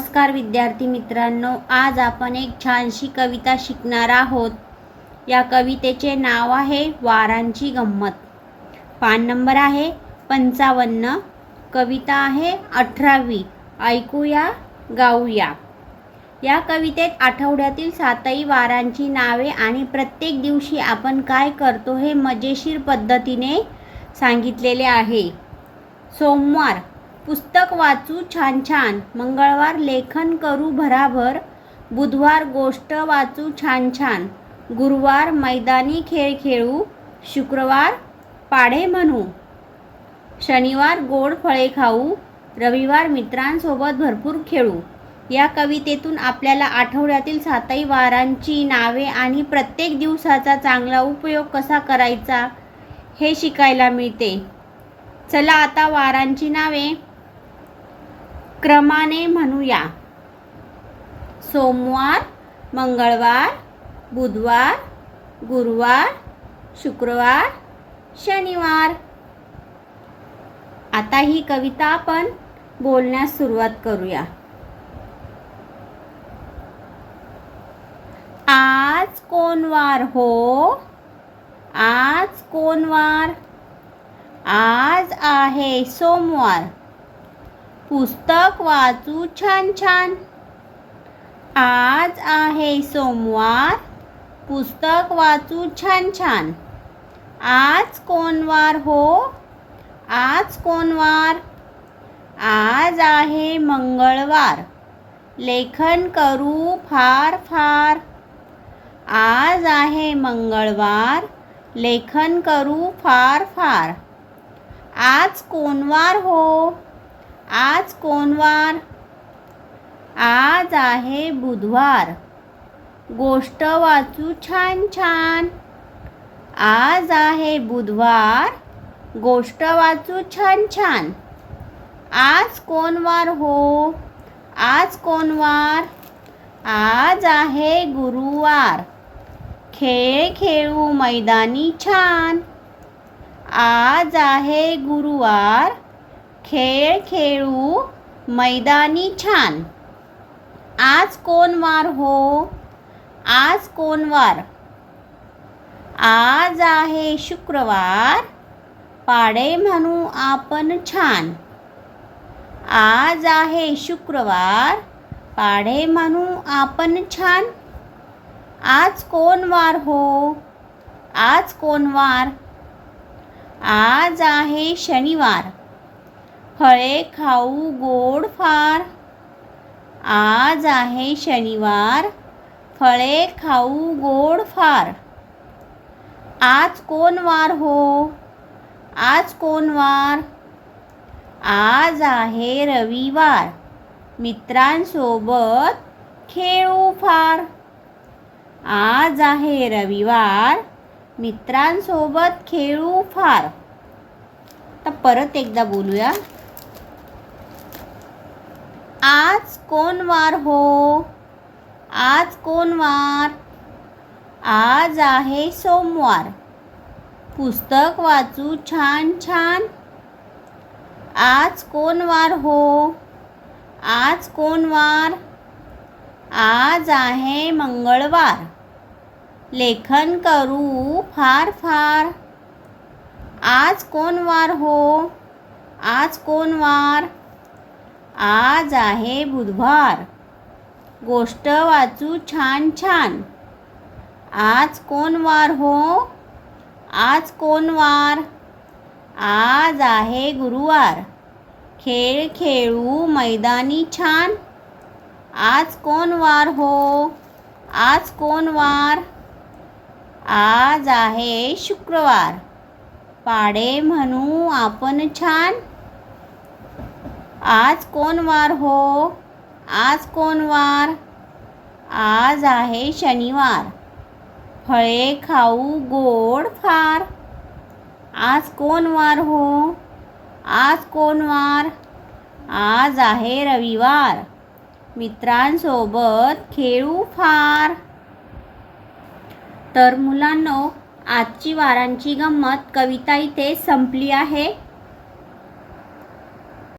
नमस्कार विद्यार्थी मित्रांनो, आज आपण एक छानशी कविता शिकणार आहोत। या कवितेचे नाव आहे वारांची गंमत। पान नंबर आहे 55। कविता आहे 18वी। ऐकूया, गाऊया। या कवितेत आठवड्यातील 7ही वारांची नावे आणि प्रत्येक दिवशी आपण काय करतो हे मजेशीर पद्धतीने सांगितलेले आहे। सोमवार पुस्तक वाचू छान छान, मंगळवार लेखन करू भराभर, बुधवार गोष्ट वाचू छान छान, गुरुवार मैदानी खेळ खेळू, शुक्रवार पाढे म्हणू, शनिवार गोड फळे खाऊ, रविवार मित्रांसोबत भरपूर खेळू। या कवितेतून आपल्याला आठवड्यातील 7ही वारांची नावे आणि प्रत्येक दिवसाचा चांगला उपयोग कसा करायचा हे शिकायला मिळते। चला आता वारांची नावे क्रमाने म्हणूया। सोमवार, मंगळवार, बुधवार, गुरुवार, शुक्रवार, शनिवार। आता ही कविता आपण बोलण्यास सुरुवात करूया। आज कोण वार हो, आज कोण वार? आज आहे सोमवार, पुस्तक वाचू छान छान। आज आहे सोमवार, पुस्तक वाचू छान छान। आज कोण वार हो, आज कोण वार? आज आहे मंगळवार, लेखन करू फार फार। आज आहे मंगळवार, लेखन करू फार फार। आज कोण वार हो, आज कोण वार? आज आहे बुधवार, गोष्ट वाचू छान छान। आज आहे बुधवार, गोष्ट वाचू छान छान। आज कोण वार हो, आज कोण वार? आज आहे गुरुवार, खेळ खेळू मैदानी छान। आज आहे गुरुवार, खेळ खेळू मैदानी छान। आज कोण वार हो, आज कोण वार? आज आहे शुक्रवार, पाढे म्हणू आपण छान। आज आहे शुक्रवार, पाढे म्हणू आपण छान। आज कोण वार हो, आज कोण वार? आज आहे शनिवार, फळे खाऊ गोड फार। आज आहे शनिवार, फळे खाऊ गोड फार। आज कोण वार हो, आज कोण वार? आज आहे रविवार, मित्रांसोबत खेळू फार। आज आहे रविवार, मित्रांसोबत खेळू फार। आता परत एकदा बोलूया। आज कोण वार हो, आज कोण वार? आज आहे सोमवार, पुस्तक वाचू छान छान। आज कोण वार हो, आज कोण वार? आज आहे मंगळवार, लेखन करू फार फार। आज कोण वार हो, आज कोण वार? आज आहे बुधवार, गोष्ट वाचू छान छान। आज कोण वार हो, आज कोण वार? आज आहे गुरुवार, खेळ खेळू मैदानी छान। आज कोण वार हो, आज कोण वार? आज आहे शुक्रवार, पाढे म्हणू आपण छान। आज कोण वार हो, आज कोण वार? आज आहे शनिवार, फळे खाऊ गोड फार। आज कोण वार हो, आज कोण वार? आज आहे रविवार, मित्रांसोबत खेळू फार। तर मुलांनो, आजची वारांची गंमत कविता इथे संपली आहे।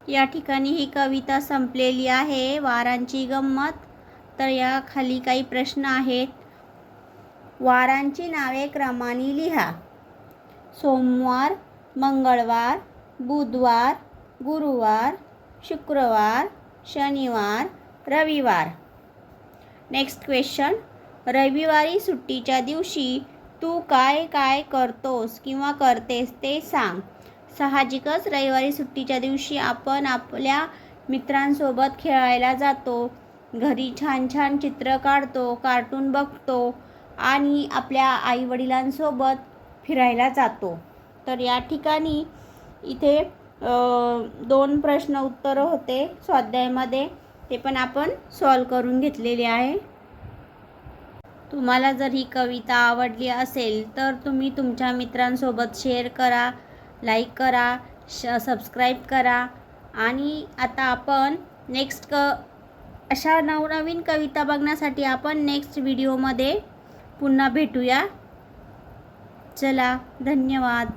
या ठिकाणी ही कविता संपलेली आहे, वारांची गंमत. तर या खाली काही प्रश्न आहेत. वारांची नावे क्रमाने लिहा. सोमवार, मंगळवार, बुधवार, गुरुवार, शुक्रवार, शनिवार, रविवार. Next question. रविवारी सुट्टीच्या दिवशी तू काय काय करतोस किंवा करतेस ते सांग. साहजिकच रविवारी सुट्टीच्या दिवशी आपण आपल्या मित्रांसोबत खेळायला जातो, घरी छान छान चित्र काढतो, कार्टून बघतो आणि आपल्या आईवडिलांसोबत फिरायला जातो. तर या ठिकाणी इथे 2 प्रश्न उत्तरं होते स्वाध्यायामध्ये, ते पण आपण सॉल्व करून घेतलेले आहे. तुम्हाला जर ही कविता आवडली असेल तर तुम्ही तुमच्या मित्रांसोबत शेअर करा, लाईक करा, सबस्क्राईब करा. आणि आता आपण नेक्स्ट अशा नवनवीन कविता बघण्यासाठी आपण नेक्स्ट व्हिडिओमध्ये पुन्हा भेटूया. चला, धन्यवाद.